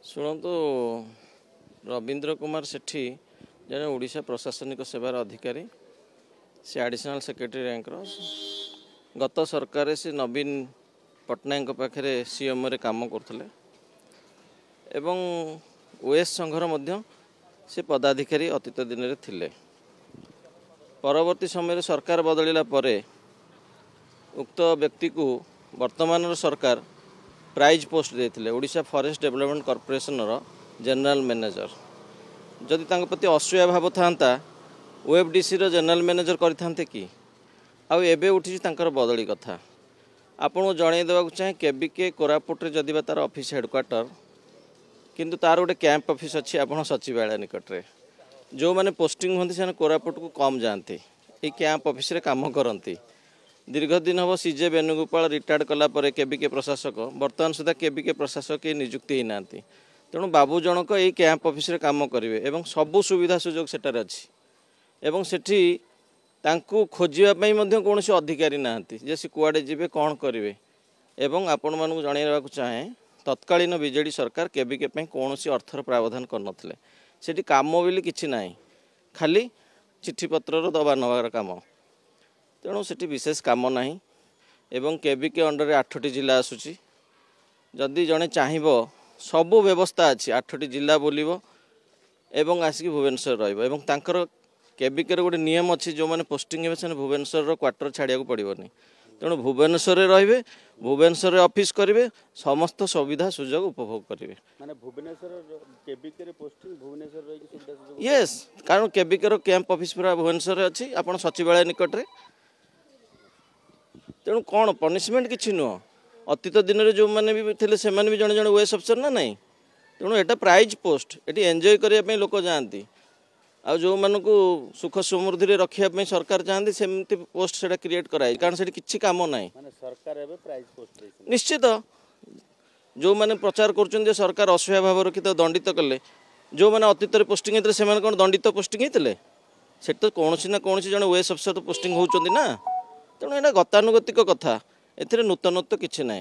शुणु रवींद्र कुमार सेठी जन ओडिशा प्रशासनिक सेवार अधिकारी से एडिशनल सेक्रेटरी रैंक गत सरकार से नवीन पट्टनायक पाखे सीएम रे काम करते एवं ओएस संघर मध्य से पदाधिकारी अतीत दिन में थिले। परवर्ती समय सरकार बदलिला परे उक्त व्यक्ति को वर्तमान सरकार प्राइज पोस्ट देते Odisha forest development corporation general manager जदि प्रति असूया भाव था ओएफडीसी जनरल मैनेजर करते कि आउ एबे उठी बदली कथा आपको जन देवाक चाहे केबिके कोरापुट रे जदि तार ऑफिस हेडक्वार्टर किंतु तार गोटे कैंप ऑफिस अच्छी आप सचिवालय निकट में जो मैंने पोस्टिंग होती से कोरापुट को कम जाती ये कैंप ऑफिस रे काम करती। दीर्घ दिन हम सीजे वेणुगोपाल रिटायर्ड कलापर केबिके प्रशासक बर्तमान सुधा केबिके प्रशासक नियुक्ति होना तेणु बाबू जनक ये कैंप ऑफिस रे काम करेंगे एवं सबू सुविधा सुजोग सेटार अच्छी एवं सेठी तांकू खोजापी कौन अधिकारी ना जे सी कुआडे जीवे कौन करेंगे एवं आपण मानक जनवाक चाहे तत्कालीन बीजेडी सरकार केबिके कौन अर्थर प्रावधान करनथिले सेठी काम बोली किछि नाही खाली चिट्ठी पत्र दबा नबार काम तेणु सेठी विशेष काम नाही एवं केबिके अंडर 8टी जिला आसुची जदि जड़े चाहब सबू व्यवस्था अच्छी 8टी जिला बोलिबो एवं आसिक भुवनेश्वर रहिबो एवं तांकर केबिके गोटे नियम अच्छी जो मैंने पोस्टिंग हे भुवनेश्वर क्वार्टर छाड़िया पड़ोनी तेणु भुवनेश्वर रहिबे भुवनेश्वर ऑफिस करेंगे समस्त सुविधा सुजोग उपभोग करेंगे माने भुवनेश्वर केबिके रे पोस्टिंग भुवनेश्वर रही सुविधा सुजोग यस कारण केबिके कैंप ऑफिस पूरा भुवनेश्वर अच्छी आपण सचिवालय निकट रे तेणु कौन पनिशमेंट किसी नुह अतीत दिन में जो मैंने भी थे से भी जड़े जड़े ओएस अफसर ना नहीं तेणु यहाँ प्राइज पोस्ट ये एंजॉय करने लोक जाती आ जो मानक सुख समृद्धि रखापी सरकार चाहती सेमती पोस्ट से क्रिएट कराई कारण से किसी काम ना सरकार एबे प्राइज पोस्ट निश्चित जो मैंने प्रचार कर सरकार असह्य भाव रखी दंडित कले जो मैंने अतीत पोस्टिंग होते हैं कौन दंडित पोस्टिंग होते से तो कौन ना कौन जड़े ओएस अफसर तो पोस्टिंग होती ना तेणु यहाँ गतानुगतिक कथा ए नूतनत्व किसी ना।